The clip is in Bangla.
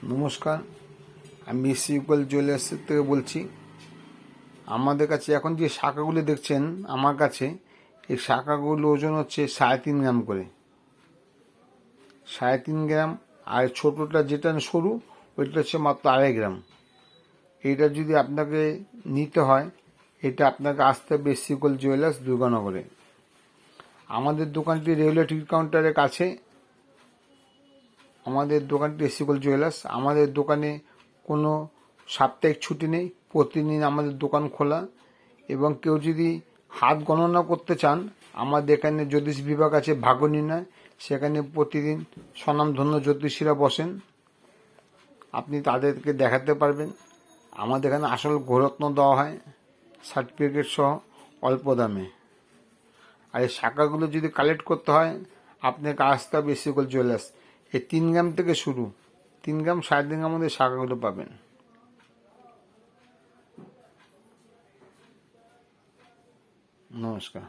নমস্কার, আমি সিকুয়েল জুয়েলার্স থেকে বলছি। আমাদের কাছে এখন যে শাখাগুলো দেখছেন আমার কাছে, এই শাখাগুলো ওজন হচ্ছে 3.5 গ্রাম করে, 3.5 গ্রাম। আর ছোটোটা যেটা সরু ওইটা হচ্ছে মাত্র 2.5 গ্রাম। এইটা যদি আপনাকে নিতে হয়, এটা আপনাকে আসতে হবে সিকুয়েল জুয়েলার্স, দুর্গানগরে। আমাদের দোকানটি রেলওয়ে টিকিট কাউন্টারের কাছে। আমাদের দোকানটি সিকুয়েল জুয়েলার্স। আমাদের দোকানে কোনো সাপ্তাহিক ছুটি নেই, প্রতিদিন আমাদের দোকান খোলা। এবং কেউ যদি হাত গণনা করতে চান, আমাদের এখানে জ্যোতিষ বিভাগ আছে, ভাগ্য নির্ণয়। সেখানে প্রতিদিন স্বনামধন্য জ্যোতিষীরা বসেন, আপনি তাদেরকে দেখাতে পারবেন। আমাদের এখানে আসল গ্রহরত্ন দেওয়া হয় সার্টিফিকেট সহ, অল্প দামে। আর এই শাখাগুলো যদি কালেক্ট করতে হয়, আপনাকে আসতে হবে সিকুয়েল জুয়েলার্স। এই 3 গ্রাম থেকে শুরু, 3 গ্রাম 3.5 গ্রামের মধ্যে শাখাগুলো পাবেন। নমস্কার।